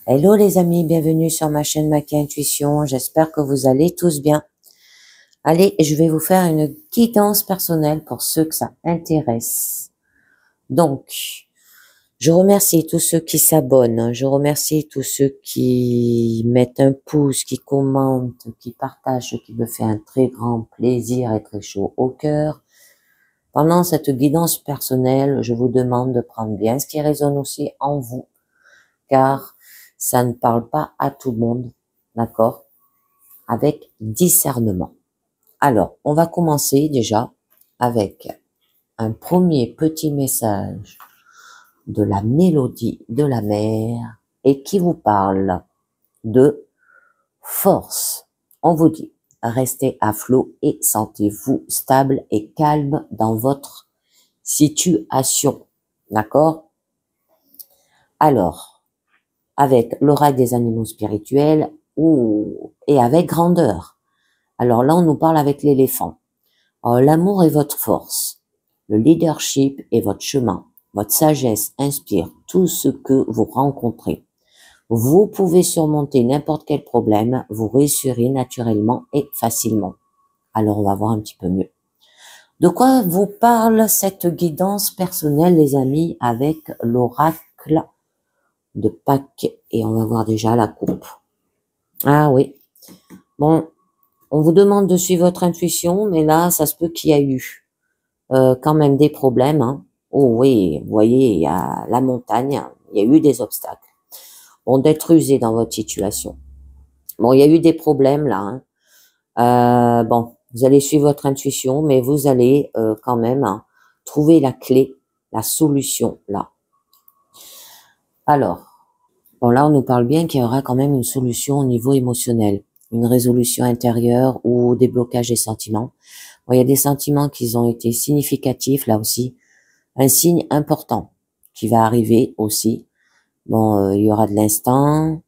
Hello les amis, bienvenue sur ma chaîne Maki Intuition. J'espère que vous allez tous bien. Allez, je vais vous faire une guidance personnelle pour ceux que ça intéresse. Donc, je remercie tous ceux qui s'abonnent. Je remercie tous ceux qui mettent un pouce, qui commentent, qui partagent, ce qui me fait un très grand plaisir et très chaud au cœur. Pendant cette guidance personnelle, je vous demande de prendre bien ce qui résonne aussi en vous, car ça ne parle pas à tout le monde, d'accord? Avec discernement. Alors, on va commencer déjà avec un premier petit message de la mélodie de la mer et qui vous parle de force. On vous dit, restez à flot et sentez-vous stable et calme dans votre situation. D'accord? Alors, avec l'oracle des animaux spirituels et avec grandeur. Alors là, on nous parle avec l'éléphant. L'amour est votre force. Le leadership est votre chemin. Votre sagesse inspire tout ce que vous rencontrez. Vous pouvez surmonter n'importe quel problème. Vous réussirez naturellement et facilement. Alors, on va voir un petit peu mieux. De quoi vous parle cette guidance personnelle, les amis, avec l'oracle de Pâques? Et on va voir déjà la coupe. Ah oui. Bon, on vous demande de suivre votre intuition, mais là, ça se peut qu'il y a eu quand même des problèmes. Hein. Oh oui, vous voyez, il y a la montagne, il y a eu des obstacles. Bon, d'être usé dans votre situation. Bon, il y a eu des problèmes là. Hein. Bon, vous allez suivre votre intuition, mais vous allez quand même trouver la clé, la solution là. Alors, bon là, on nous parle bien qu'il y aura quand même une solution au niveau émotionnel, une résolution intérieure ou déblocage des sentiments. Bon, il y a des sentiments qui ont été significatifs là aussi. Un signe important qui va arriver aussi. Bon, il y aura de l'instinct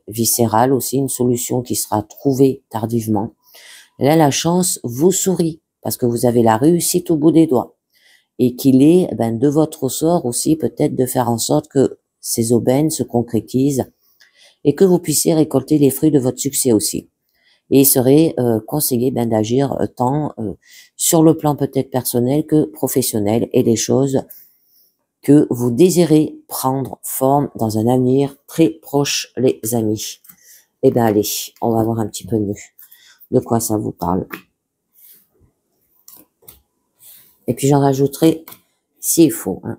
viscéral aussi, une solution qui sera trouvée tardivement. Et là, la chance vous sourit parce que vous avez la réussite au bout des doigts et qu'il est de votre ressort aussi peut-être de faire en sorte que ces aubaines se concrétisent et que vous puissiez récolter les fruits de votre succès aussi. Et il serait conseillé d'agir tant sur le plan peut-être personnel que professionnel et des choses que vous désirez prendre forme dans un avenir très proche, les amis. Eh bien, allez, on va voir un petit peu mieux de quoi ça vous parle. Et puis, j'en rajouterai s'il faut. Hein.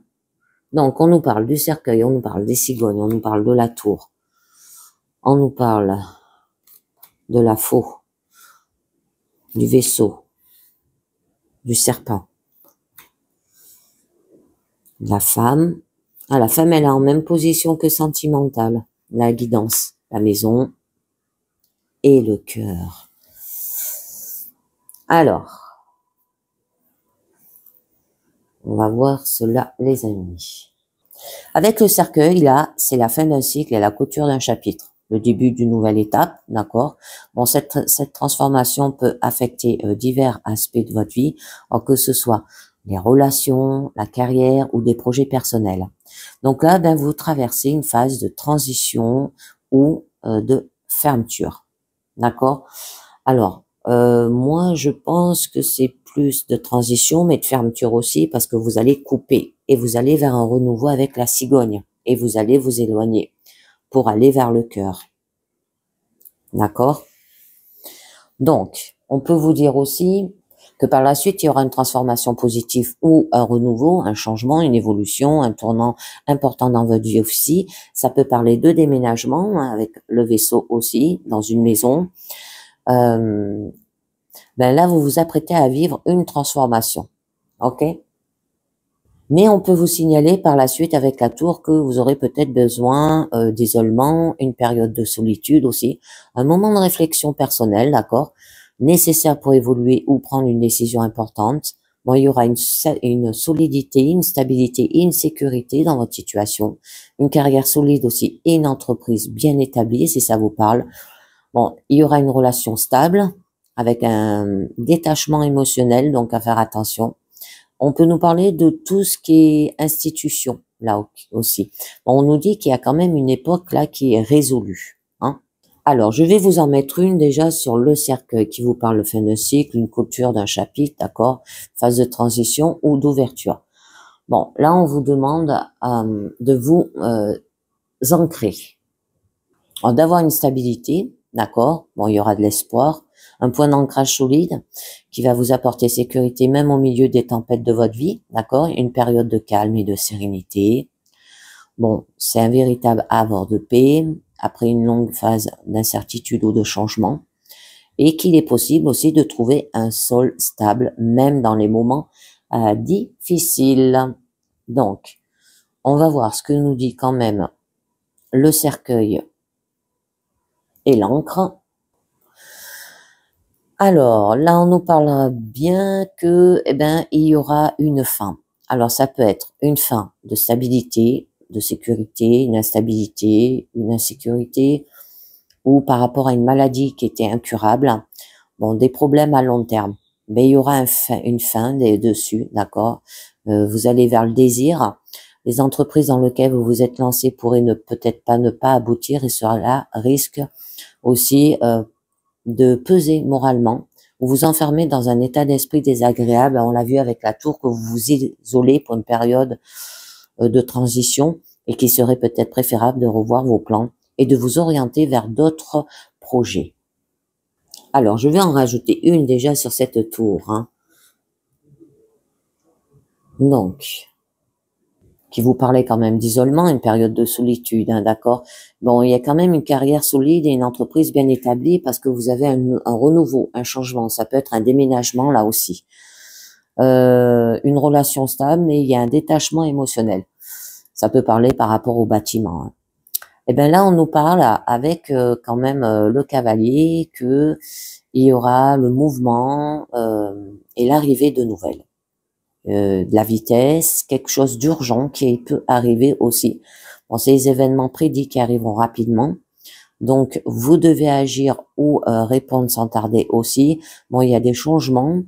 Donc, on nous parle du cercueil, on nous parle des cigognes, on nous parle de la tour, on nous parle de la faux, du vaisseau, du serpent, de la femme. Ah, la femme, elle est en même position que sentimentale, la guidance, la maison et le cœur. Alors, on va voir cela, les amis. Avec le cercueil, là, c'est la fin d'un cycle et la couture d'un chapitre. Le début d'une nouvelle étape, d'accord? Bon, cette transformation peut affecter divers aspects de votre vie, que ce soit les relations, la carrière ou des projets personnels. Donc là, vous traversez une phase de transition ou de fermeture, d'accord? Alors, moi, je pense que c'est plus de transition, mais de fermeture aussi, parce que vous allez couper et vous allez vers un renouveau avec la cigogne et vous allez vous éloigner pour aller vers le cœur. D'accord? Donc, on peut vous dire aussi que par la suite, il y aura une transformation positive ou un renouveau, un changement, une évolution, un tournant important dans votre vie aussi. Ça peut parler de déménagement, hein, avec le vaisseau aussi, dans une maison. Là, vous vous apprêtez à vivre une transformation. OK? Mais on peut vous signaler par la suite avec la tour que vous aurez peut-être besoin d'isolement, une période de solitude aussi, un moment de réflexion personnelle, d'accord? Nécessaire pour évoluer ou prendre une décision importante. Bon, il y aura une solidité, une stabilité et une sécurité dans votre situation, une carrière solide aussi et une entreprise bien établie, si ça vous parle. Bon, il y aura une relation stable avec un détachement émotionnel, donc à faire attention. On peut nous parler de tout ce qui est institution, là aussi. Bon, on nous dit qu'il y a quand même une époque là qui est résolue. Hein. Alors, je vais vous en mettre une déjà sur le cercueil qui vous parle de fin de cycle, une clôture d'un chapitre, d'accord, phase de transition ou d'ouverture. Bon, là, on vous demande de vous ancrer, d'avoir une stabilité, d'accord. Bon, il y aura de l'espoir, un point d'ancrage solide qui va vous apporter sécurité même au milieu des tempêtes de votre vie, d'accord. Une période de calme et de sérénité. Bon, c'est un véritable havre de paix après une longue phase d'incertitude ou de changement, et qu'il est possible aussi de trouver un sol stable même dans les moments difficiles. Donc, on va voir ce que nous dit quand même le cercueil et l'encre. Alors, là, on nous parlera bien que, il y aura une fin. Alors, ça peut être une fin de stabilité, de sécurité, une instabilité, une insécurité, ou par rapport à une maladie qui était incurable. Bon, des problèmes à long terme. Mais il y aura une fin dessus, d'accord. Vous allez vers le désir. Les entreprises dans lesquelles vous vous êtes lancé pourraient peut-être pas ne pas aboutir, et cela risque aussi de peser moralement. Vous vous enfermez dans un état d'esprit désagréable. On l'a vu avec la tour, que vous vous isolez pour une période de transition, et qu'il serait peut-être préférable de revoir vos plans et de vous orienter vers d'autres projets. Alors, je vais en rajouter une déjà sur cette tour. Hein. Donc, qui vous parlait quand même d'isolement, une période de solitude, hein, d'accord. Bon, il y a quand même une carrière solide et une entreprise bien établie, parce que vous avez un renouveau, un changement. Ça peut être un déménagement là aussi. Une relation stable, mais il y a un détachement émotionnel. Ça peut parler par rapport au bâtiment. Hein. Et bien là, on nous parle avec quand même le cavalier, que il y aura le mouvement et l'arrivée de nouvelles. De la vitesse, quelque chose d'urgent qui peut arriver aussi. Bon, c'est les événements prédits qui arriveront rapidement. Donc, vous devez agir ou répondre sans tarder aussi. Bon, il y a des changements,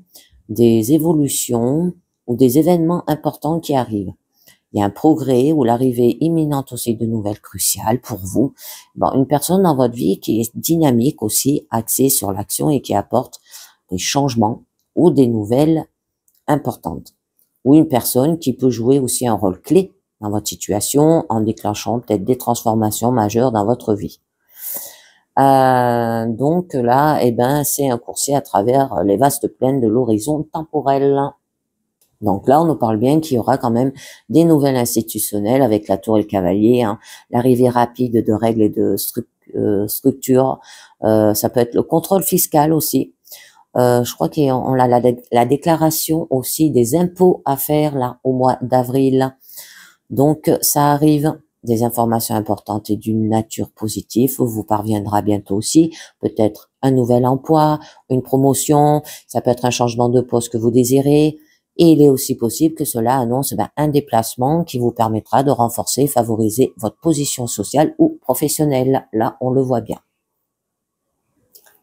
des évolutions ou des événements importants qui arrivent. Il y a un progrès ou l'arrivée imminente aussi de nouvelles cruciales pour vous. Bon, une personne dans votre vie qui est dynamique aussi, axée sur l'action et qui apporte des changements ou des nouvelles importantes. Ou une personne qui peut jouer aussi un rôle clé dans votre situation en déclenchant peut-être des transformations majeures dans votre vie. Donc là, c'est un coursier à travers les vastes plaines de l'horizon temporel. Donc là, on nous parle bien qu'il y aura quand même des nouvelles institutionnelles avec la tour et le cavalier, hein, l'arrivée rapide de règles et de structures. Ça peut être le contrôle fiscal aussi. Je crois qu'on a la déclaration aussi des impôts à faire là au mois d'avril. Donc ça arrive, des informations importantes et d'une nature positive vous parviendra bientôt aussi. Peut-être un nouvel emploi, une promotion, ça peut être un changement de poste que vous désirez. Et il est aussi possible que cela annonce un déplacement qui vous permettra de renforcer et favoriser votre position sociale ou professionnelle. Là, on le voit bien.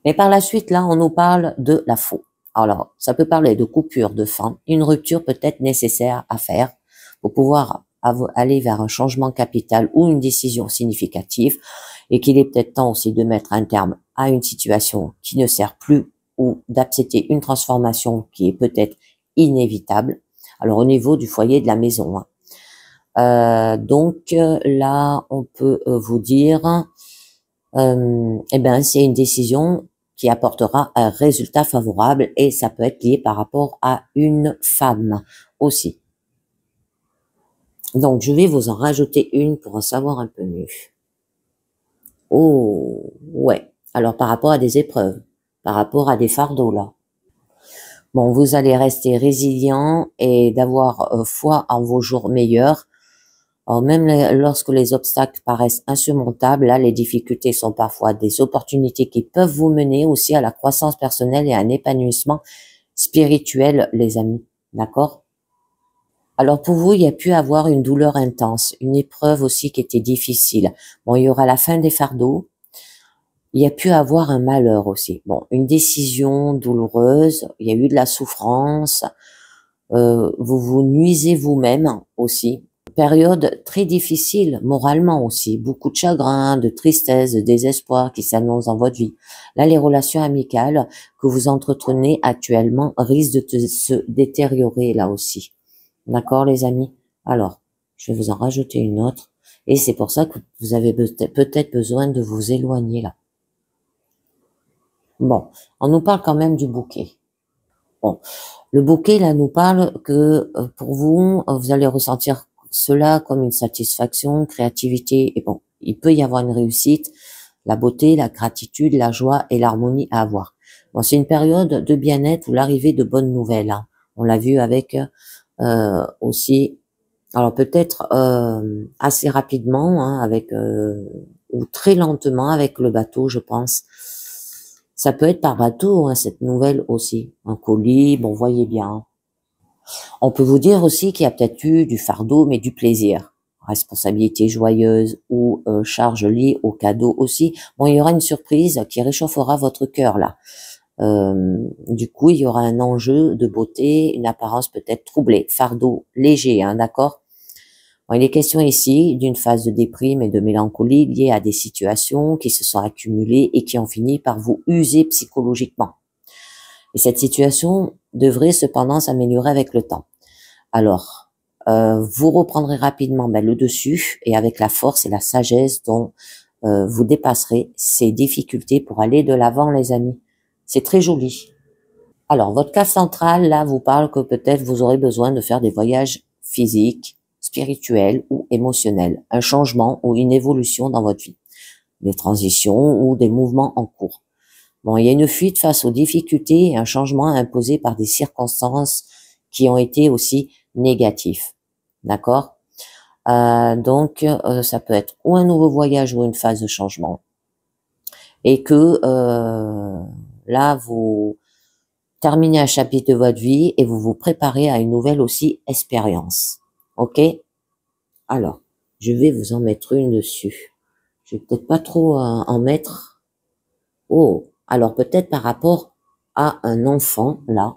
Mais par la suite, là, on nous parle de la faux. Alors, ça peut parler de coupure, de fin, une rupture peut être nécessaire à faire pour pouvoir aller vers un changement capital ou une décision significative, et qu'il est peut-être temps aussi de mettre un terme à une situation qui ne sert plus, ou d'accepter une transformation qui est peut-être inévitable. Alors, au niveau du foyer de la maison. Hein. Donc, là, on peut vous dire, c'est une décision qui apportera un résultat favorable, et ça peut être lié par rapport à une femme aussi. Donc, je vais vous en rajouter une pour en savoir un peu mieux. Oh, ouais. Alors, par rapport à des épreuves, par rapport à des fardeaux, là. Bon, vous allez rester résilient et d'avoir foi en vos jours meilleurs. Alors, même lorsque les obstacles paraissent insurmontables, là, les difficultés sont parfois des opportunités qui peuvent vous mener aussi à la croissance personnelle et à un épanouissement spirituel, les amis. D'accord? Alors, pour vous, il y a pu avoir une douleur intense, une épreuve aussi qui était difficile. Bon, il y aura la fin des fardeaux. Il y a pu avoir un malheur aussi. Bon, une décision douloureuse. Il y a eu de la souffrance. Vous vous nuisez vous-même aussi. période très difficile moralement aussi, beaucoup de chagrin, de tristesse, de désespoir qui s'annoncent dans votre vie. Là, les relations amicales que vous entretenez actuellement risquent de se détériorer là aussi. D'accord, les amis? Alors, je vais vous en rajouter une autre. Et c'est pour ça que vous avez peut-être besoin de vous éloigner là. Bon, on nous parle quand même du bouquet. Bon, le bouquet là nous parle que pour vous, vous allez ressentir cela comme une satisfaction, créativité. Et bon, il peut y avoir une réussite, la beauté, la gratitude, la joie et l'harmonie à avoir. Bon, c'est une période de bien-être ou l'arrivée de bonnes nouvelles. Hein. On l'a vu avec aussi. Alors peut-être assez rapidement, hein, avec ou très lentement avec le bateau, je pense. Ça peut être par bateau, hein, cette nouvelle aussi. Un colis, bon, voyez bien. On peut vous dire aussi qu'il y a peut-être eu du fardeau, mais du plaisir. Responsabilité joyeuse ou charge liée au cadeau aussi. Bon, il y aura une surprise qui réchauffera votre cœur là. Du coup, il y aura un enjeu de beauté, une apparence peut-être troublée, fardeau léger, hein, d'accord? Bon, il est question ici d'une phase de déprime et de mélancolie liée à des situations qui se sont accumulées et qui ont fini par vous user psychologiquement. Et cette situation devrait cependant s'améliorer avec le temps. Alors, vous reprendrez rapidement le dessus et avec la force et la sagesse dont vous dépasserez ces difficultés pour aller de l'avant, les amis. C'est très joli. Alors, votre carte centrale, là, vous parle que peut-être vous aurez besoin de faire des voyages physiques, spirituels ou émotionnels, un changement ou une évolution dans votre vie, des transitions ou des mouvements en cours. Bon, il y a une fuite face aux difficultés et un changement imposé par des circonstances qui ont été aussi négatifs. D'accord? Donc, ça peut être ou un nouveau voyage ou une phase de changement. Et que là, vous terminez un chapitre de votre vie et vous vous préparez à une nouvelle aussi expérience. Ok? Alors, je vais vous en mettre une dessus. Je vais peut-être pas trop en mettre. Oh, alors peut-être par rapport à un enfant, là.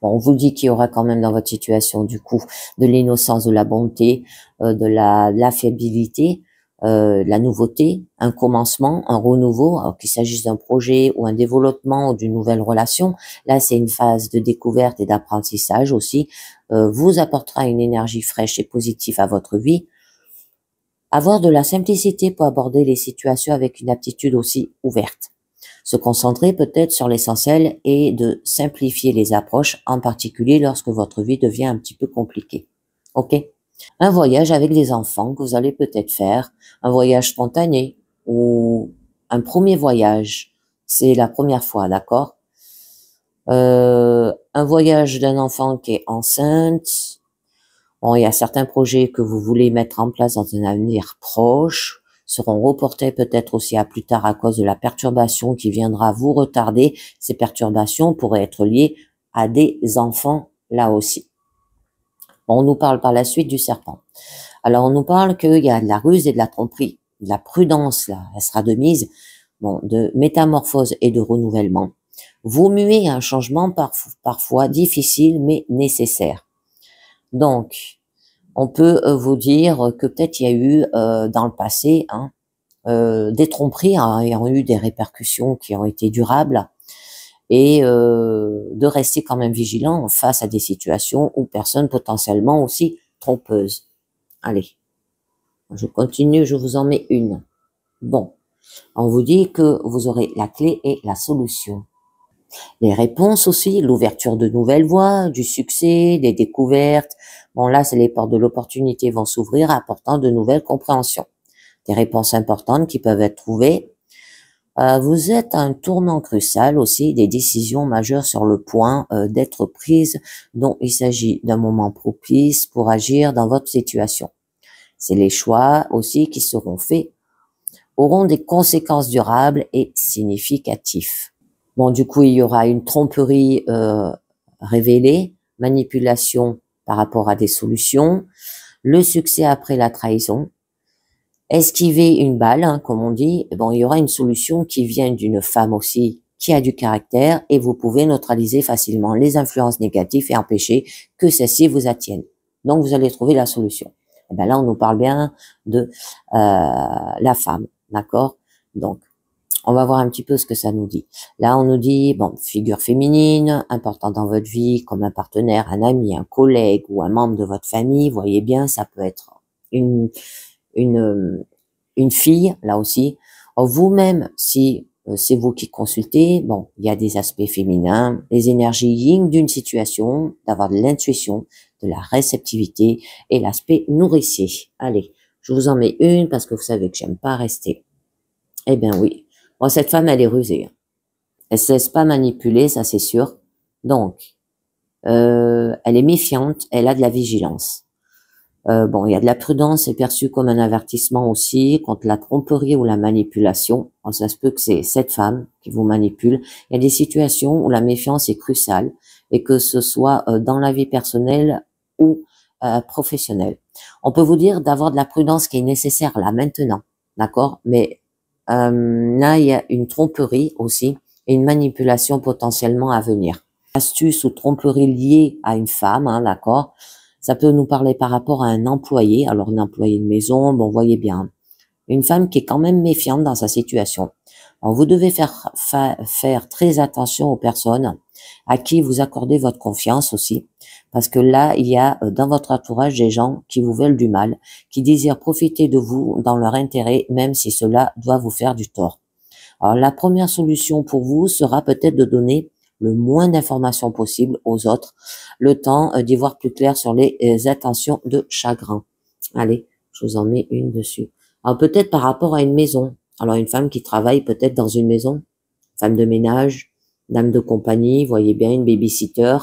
Bon, on vous dit qu'il y aura quand même dans votre situation, du coup, de l'innocence, de la bonté, de l'affabilité, la nouveauté, un commencement, un renouveau, alors qu'il s'agisse d'un projet ou un développement ou d'une nouvelle relation. Là, c'est une phase de découverte et d'apprentissage aussi. Vous apportera une énergie fraîche et positive à votre vie. Avoir de la simplicité pour aborder les situations avec une attitude aussi ouverte. Se concentrer peut-être sur l'essentiel et de simplifier les approches, en particulier lorsque votre vie devient un petit peu compliquée. Ok? Un voyage avec des enfants que vous allez peut-être faire, un voyage spontané ou un premier voyage. C'est la première fois, d'accord? Un voyage d'un enfant qui est enceinte. Bon, il y a certains projets que vous voulez mettre en place dans un avenir proche, seront reportés peut-être aussi à plus tard à cause de la perturbation qui viendra vous retarder. Ces perturbations pourraient être liées à des enfants là aussi. On nous parle par la suite du serpent. Alors on nous parle qu'il y a de la ruse et de la tromperie, de la prudence là, elle sera de mise, bon, de métamorphose et de renouvellement. Vous muez un changement parfois difficile mais nécessaire. Donc, on peut vous dire que peut-être il y a eu dans le passé des tromperies ayant eu des répercussions qui ont été durables et de rester quand même vigilant face à des situations ou personnes potentiellement aussi trompeuses. Allez, je continue, je vous en mets une. Bon, on vous dit que vous aurez la clé et la solution. Les réponses aussi, l'ouverture de nouvelles voies, du succès, des découvertes. Bon, là, c'est les portes de l'opportunité vont s'ouvrir, apportant de nouvelles compréhensions. Des réponses importantes qui peuvent être trouvées. Vous êtes à un tournant crucial aussi, des décisions majeures sur le point d'être prises, dont il s'agit d'un moment propice pour agir dans votre situation. C'est les choix aussi qui seront faits, auront des conséquences durables et significatives. Bon, du coup, il y aura une tromperie révélée, manipulation par rapport à des solutions, le succès après la trahison, esquiver une balle, comme on dit. Bon, il y aura une solution qui vient d'une femme aussi qui a du caractère et vous pouvez neutraliser facilement les influences négatives et empêcher que celles-ci vous attiennent. Donc, vous allez trouver la solution. Et ben là, on nous parle bien de la femme, d'accord? Donc, on va voir un petit peu ce que ça nous dit. Là, on nous dit, bon, figure féminine, importante dans votre vie, comme un partenaire, un ami, un collègue ou un membre de votre famille. Vous voyez bien, ça peut être une, une, une fille, là aussi. Vous-même, si c'est vous qui consultez, bon, il y a des aspects féminins, les énergies yin d'une situation, d'avoir de l'intuition, de la réceptivité et l'aspect nourricier. Allez, je vous en mets une parce que vous savez que j'aime pas rester. Eh bien oui. Bon, cette femme, elle est rusée. Elle se laisse pas manipuler, ça c'est sûr. Donc, elle est méfiante, elle a de la vigilance. Bon, il y a de la prudence, est perçue comme un avertissement aussi contre la tromperie ou la manipulation. Bon, ça se peut que c'est cette femme qui vous manipule. Il y a des situations où la méfiance est cruciale et que ce soit dans la vie personnelle ou professionnelle. On peut vous dire d'avoir de la prudence qui est nécessaire là maintenant, d'accord? Mais là, il y a une tromperie aussi et une manipulation potentiellement à venir. Astuce ou tromperie liée à une femme, hein, d'accord? Ça peut nous parler par rapport à un employé. Alors, un employé de maison, bon, voyez bien, une femme qui est quand même méfiante dans sa situation. Alors, vous devez faire très attention aux personnes à qui vous accordez votre confiance aussi, parce que là, il y a dans votre entourage des gens qui vous veulent du mal, qui désirent profiter de vous dans leur intérêt, même si cela doit vous faire du tort. Alors, la première solution pour vous sera peut-être de donner le moins d'informations possible aux autres, le temps d'y voir plus clair sur les intentions de chagrin. Allez, je vous en mets une dessus. Alors peut-être par rapport à une maison. Alors une femme qui travaille peut-être dans une maison, femme de ménage, dame de compagnie, voyez bien, une babysitter.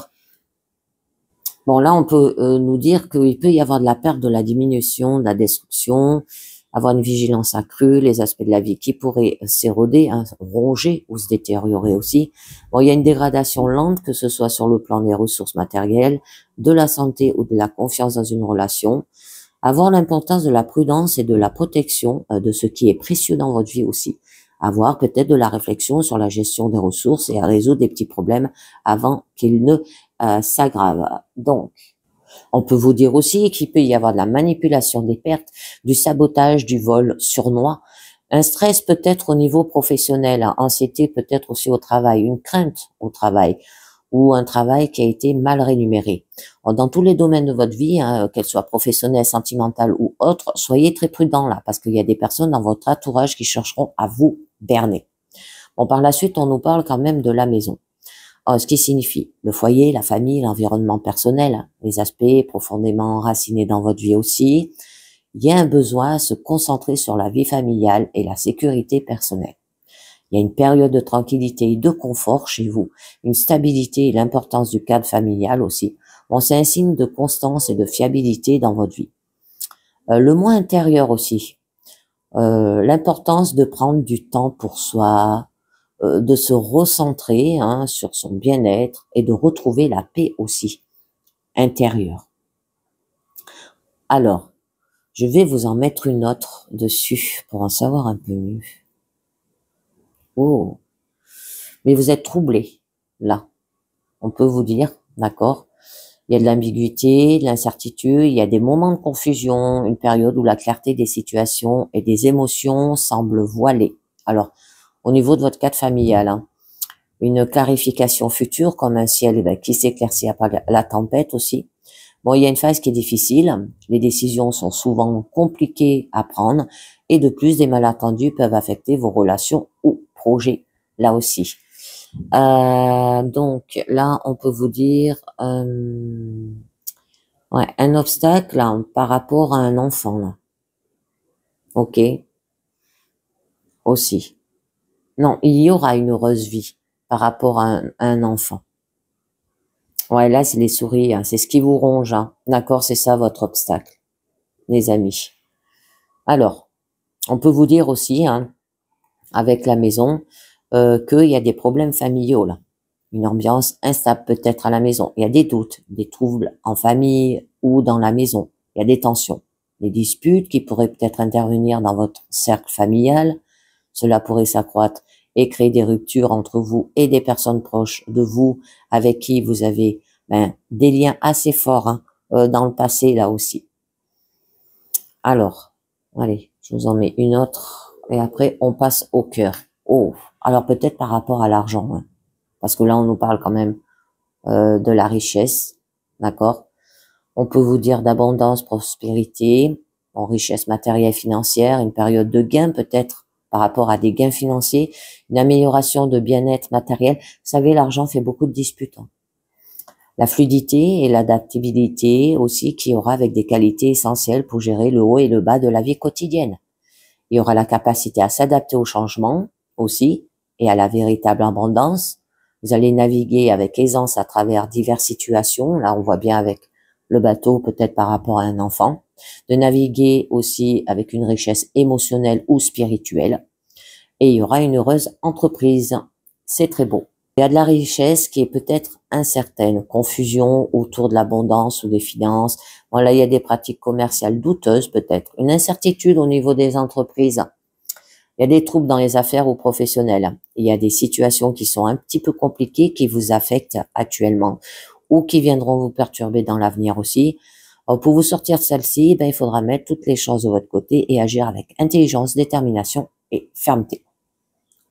Bon là, on peut nous dire qu'il peut y avoir de la perte, de la diminution, de la destruction, avoir une vigilance accrue, les aspects de la vie qui pourraient s'éroder, hein, ronger ou se détériorer aussi. Bon, il y a une dégradation lente, que ce soit sur le plan des ressources matérielles, de la santé ou de la confiance dans une relation. Avoir l'importance de la prudence et de la protection de ce qui est précieux dans votre vie aussi. Avoir peut-être de la réflexion sur la gestion des ressources et à résoudre des petits problèmes avant qu'ils ne s'aggravent. Donc, on peut vous dire aussi qu'il peut y avoir de la manipulation des pertes, du sabotage, du vol sournois, un stress peut-être au niveau professionnel, anxiété peut-être aussi au travail, une crainte au travail ou un travail qui a été mal rémunéré. Dans tous les domaines de votre vie, hein, qu'elle soit professionnelle, sentimentale ou autre, soyez très prudents là, parce qu'il y a des personnes dans votre entourage qui chercheront à vous berner. Bon, par la suite, on nous parle quand même de la maison. Ce qui signifie le foyer, la famille, l'environnement personnel, les aspects profondément enracinés dans votre vie aussi. Il y a un besoin à se concentrer sur la vie familiale et la sécurité personnelle. Il y a une période de tranquillité et de confort chez vous, une stabilité et l'importance du cadre familial aussi. Bon, c'est un signe de constance et de fiabilité dans votre vie. Le moi intérieur aussi. L'importance de prendre du temps pour soi, de se recentrer hein, sur son bien-être et de retrouver la paix aussi intérieure. Alors, je vais vous en mettre une autre dessus pour en savoir un peu mieux. Oh, mais vous êtes troublé, là. On peut vous dire, d'accord? Il y a de l'ambiguïté, de l'incertitude, il y a des moments de confusion, une période où la clarté des situations et des émotions semble voilée. Alors, au niveau de votre cadre familial, hein, une clarification future comme un ciel qui s'éclaircit après la tempête aussi. Bon, il y a une phase qui est difficile, les décisions sont souvent compliquées à prendre et de plus, des malentendus peuvent affecter vos relations ou projets, là aussi. Donc là, on peut vous dire ouais, un obstacle là, par rapport à un enfant. Là. Ok, aussi. Non, il y aura une heureuse vie par rapport à un enfant. Ouais, là, c'est les souris, hein, c'est ce qui vous ronge. Hein. D'accord, c'est ça votre obstacle, les amis. Alors, on peut vous dire aussi, hein, avec la maison, qu'il y a des problèmes familiaux là. Une ambiance instable peut-être à la maison. Il y a des doutes, des troubles en famille ou dans la maison. Il y a des tensions, des disputes qui pourraient peut-être intervenir dans votre cercle familial. Cela pourrait s'accroître et créer des ruptures entre vous et des personnes proches de vous avec qui vous avez des liens assez forts hein, dans le passé là aussi. Alors, allez, je vous en mets une autre. Et après, on passe au cœur. Oh, alors peut-être par rapport à l'argent, hein, parce que là, on nous parle quand même de la richesse, d'accord? On peut vous dire d'abondance, prospérité, en richesse matérielle et financière, une période de gain peut-être par rapport à des gains financiers, une amélioration de bien-être matériel. Vous savez, l'argent fait beaucoup de disputes, hein. La fluidité et l'adaptabilité aussi qu'il y aura avec des qualités essentielles pour gérer le haut et le bas de la vie quotidienne. Il y aura la capacité à s'adapter au changement aussi et à la véritable abondance. Vous allez naviguer avec aisance à travers diverses situations. Là, on voit bien avec le bateau, peut-être par rapport à un enfant. De naviguer aussi avec une richesse émotionnelle ou spirituelle. Et il y aura une heureuse entreprise. C'est très beau. Il y a de la richesse qui est peut-être incertaine, confusion autour de l'abondance ou des finances. Bon, là, il y a des pratiques commerciales douteuses peut-être, une incertitude au niveau des entreprises. Il y a des troubles dans les affaires ou professionnelles. Il y a des situations qui sont un petit peu compliquées qui vous affectent actuellement ou qui viendront vous perturber dans l'avenir aussi. Alors, pour vous sortir de celle-ci, il faudra mettre toutes les chances de votre côté et agir avec intelligence, détermination et fermeté.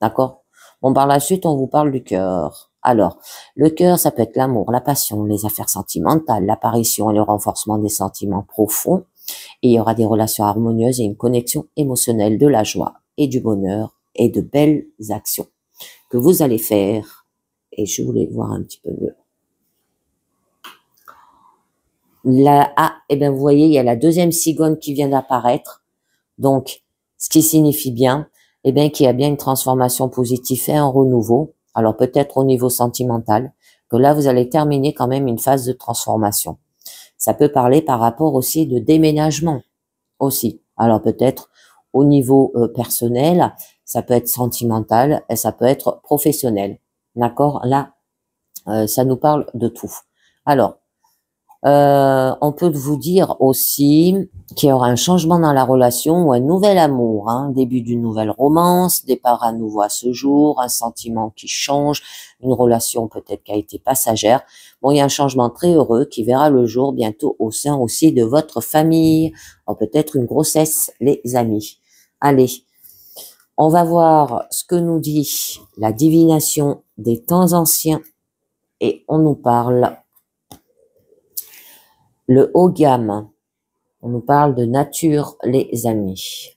D'accord? Bon, par la suite, on vous parle du cœur. Alors, le cœur, ça peut être l'amour, la passion, les affaires sentimentales, l'apparition et le renforcement des sentiments profonds. Et il y aura des relations harmonieuses et une connexion émotionnelle, de la joie et du bonheur et de belles actions que vous allez faire. Et je voulais voir un petit peu mieux. Là, vous voyez, il y a la deuxième cigogne qui vient d'apparaître. Donc, ce qui signifie bien, qu'il y a bien une transformation positive et un renouveau. Alors, peut-être au niveau sentimental, que là, vous allez terminer quand même une phase de transformation. Ça peut parler par rapport aussi de déménagement aussi. Alors, peut-être au niveau personnel, ça peut être sentimental et ça peut être professionnel. D'accord? Là, ça nous parle de tout. Alors, on peut vous dire aussi qu'il y aura un changement dans la relation ou un nouvel amour, hein, début d'une nouvelle romance, départ à nouveau à ce jour, un sentiment qui change, une relation peut-être qui a été passagère. Bon, il y a un changement très heureux qui verra le jour bientôt au sein aussi de votre famille, peut-être une grossesse, les amis. Allez, on va voir ce que nous dit la divination des temps anciens et on nous parle le haut gamme. On nous parle de nature, les amis.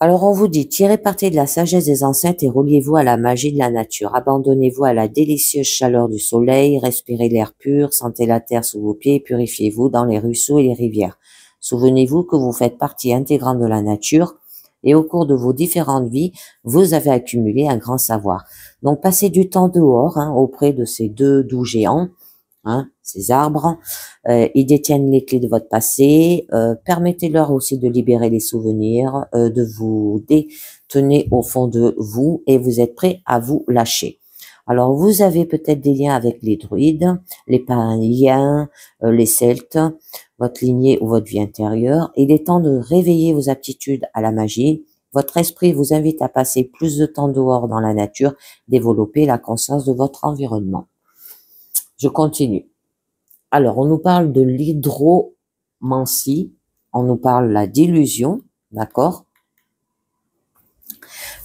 Alors on vous dit, tirez parti de la sagesse des ancêtres et reliez-vous à la magie de la nature. Abandonnez-vous à la délicieuse chaleur du soleil, respirez l'air pur, sentez la terre sous vos pieds, purifiez-vous dans les ruisseaux et les rivières. Souvenez-vous que vous faites partie intégrante de la nature et au cours de vos différentes vies, vous avez accumulé un grand savoir. Donc passez du temps dehors, auprès de ces deux doux géants, ces arbres. Ils détiennent les clés de votre passé. Permettez-leur aussi de libérer les souvenirs, de vous détenir au fond de vous et vous êtes prêts à vous lâcher. Alors, vous avez peut-être des liens avec les druides, les païens, les celtes, votre lignée ou votre vie intérieure. Il est temps de réveiller vos aptitudes à la magie. Votre esprit vous invite à passer plus de temps dehors dans la nature, développer la conscience de votre environnement. Je continue. Alors, on nous parle de l'hydromancie, on nous parle de la d'illusion, d'accord?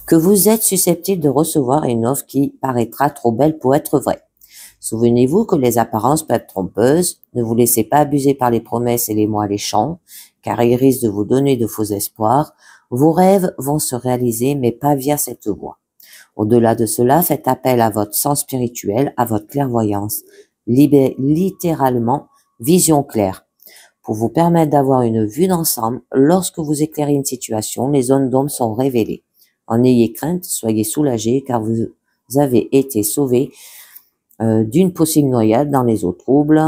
Que vous êtes susceptible de recevoir une offre qui paraîtra trop belle pour être vraie. Souvenez-vous que les apparences peuvent être trompeuses. Ne vous laissez pas abuser par les promesses et les mots alléchants, car ils risquent de vous donner de faux espoirs. Vos rêves vont se réaliser, mais pas via cette voie. Au-delà de cela, faites appel à votre sens spirituel, à votre clairvoyance. Littéralement, vision claire. Pour vous permettre d'avoir une vue d'ensemble, lorsque vous éclairez une situation, les zones d'ombre sont révélées. En ayez crainte, soyez soulagés, car vous avez été sauvés d'une possible noyade dans les eaux troubles,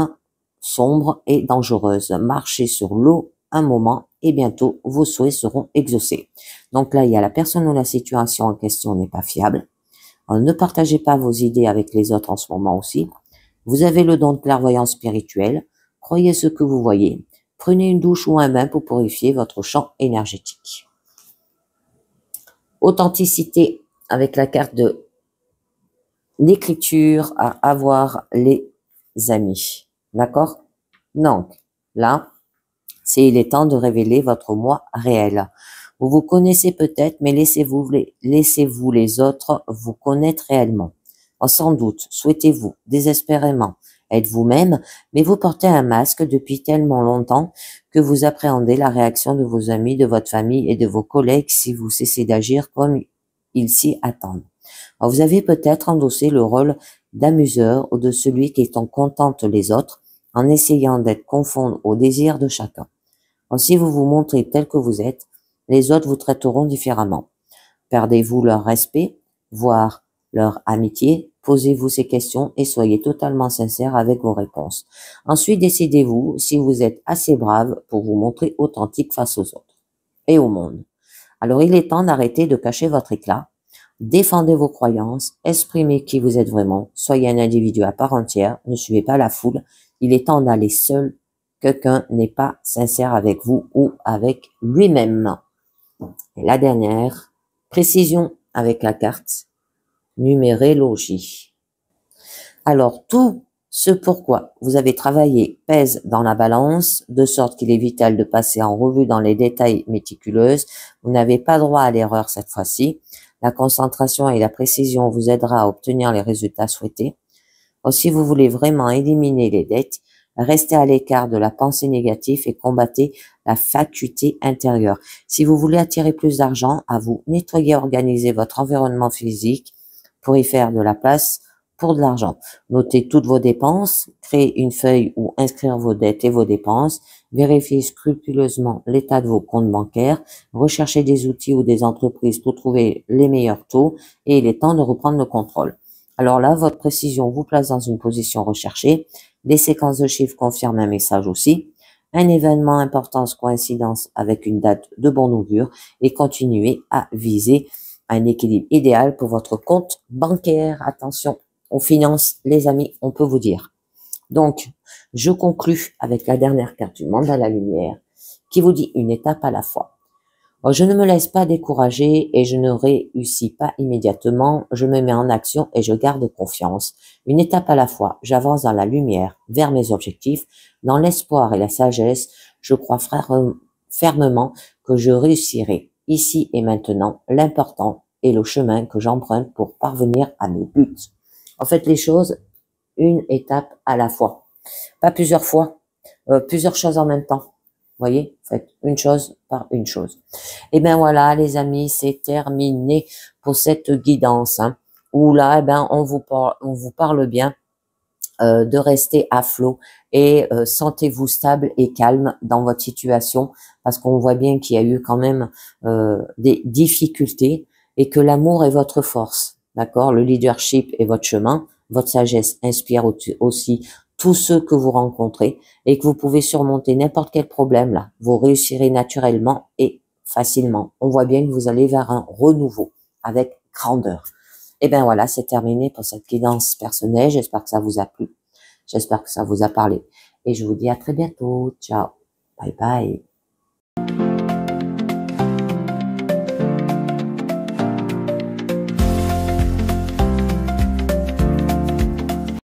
sombres et dangereuses. Marchez sur l'eau un moment et bientôt vos souhaits seront exaucés. Donc là, il y a la personne ou la situation en question n'est pas fiable. Alors, ne partagez pas vos idées avec les autres en ce moment aussi. Vous avez le don de clairvoyance spirituelle. Croyez ce que vous voyez. Prenez une douche ou un bain pour purifier votre champ énergétique. Authenticité avec la carte de l'écriture à avoir les amis. D'accord? Donc, là, Il est temps de révéler votre moi réel. Vous vous connaissez peut-être, mais laissez-vous les autres vous connaître réellement. Sans doute, souhaitez-vous, désespérément, être vous-même, mais vous portez un masque depuis tellement longtemps que vous appréhendez la réaction de vos amis, de votre famille et de vos collègues si vous cessez d'agir comme ils s'y attendent. Alors, vous avez peut-être endossé le rôle d'amuseur ou de celui qui contente les autres en essayant d'être conforme aux désirs de chacun. Alors, si vous vous montrez tel que vous êtes, les autres vous traiteront différemment. Perdez-vous leur respect, voire leur amitié, posez-vous ces questions et soyez totalement sincère avec vos réponses. Ensuite, décidez-vous si vous êtes assez brave pour vous montrer authentique face aux autres et au monde. Alors, il est temps d'arrêter de cacher votre éclat. Défendez vos croyances, exprimez qui vous êtes vraiment, soyez un individu à part entière, ne suivez pas la foule. Il est temps d'aller seul. Quelqu'un n'est pas sincère avec vous ou avec lui-même. Et la dernière, précision avec la carte, numérologie. Alors, tout ce pourquoi vous avez travaillé pèse dans la balance, de sorte qu'il est vital de passer en revue dans les détails méticuleux. Vous n'avez pas droit à l'erreur cette fois-ci. La concentration et la précision vous aidera à obtenir les résultats souhaités. Si vous voulez vraiment éliminer les dettes, restez à l'écart de la pensée négative et combattez la faculté intérieure. Si vous voulez attirer plus d'argent, à vous nettoyer, organiser votre environnement physique pour y faire de la place pour de l'argent. Notez toutes vos dépenses, créez une feuille où inscrire vos dettes et vos dépenses, vérifiez scrupuleusement l'état de vos comptes bancaires, recherchez des outils ou des entreprises pour trouver les meilleurs taux et il est temps de reprendre le contrôle. Alors là, votre précision vous place dans une position recherchée. Les séquences de chiffres confirment un message aussi. Un événement important coïncidence avec une date de bon augure et continuez à viser un équilibre idéal pour votre compte bancaire. Attention aux finances, les amis, on peut vous dire. Donc, je conclus avec la dernière carte du monde à la lumière qui vous dit une étape à la fois. Je ne me laisse pas décourager et je ne réussis pas immédiatement. Je me mets en action et je garde confiance. Une étape à la fois, j'avance dans la lumière vers mes objectifs. Dans l'espoir et la sagesse, je crois fermement que je réussirai ici et maintenant. L'important est le chemin que j'emprunte pour parvenir à mes buts. En fait, les choses, une étape à la fois. Pas plusieurs fois, plusieurs choses en même temps. Voyez, faites une chose par une chose. Et ben voilà, les amis, c'est terminé pour cette guidance. Où là, on vous parle bien de rester à flot et sentez-vous stable et calme dans votre situation parce qu'on voit bien qu'il y a eu quand même des difficultés et que l'amour est votre force. D'accord? Le leadership est votre chemin. Votre sagesse inspire aussi tous ceux que vous rencontrez et que vous pouvez surmonter n'importe quel problème là. Vous réussirez naturellement et facilement. On voit bien que vous allez vers un renouveau avec grandeur. Et ben voilà, c'est terminé pour cette guidance personnelle. J'espère que ça vous a plu. J'espère que ça vous a parlé. Et je vous dis à très bientôt. Ciao. Bye bye.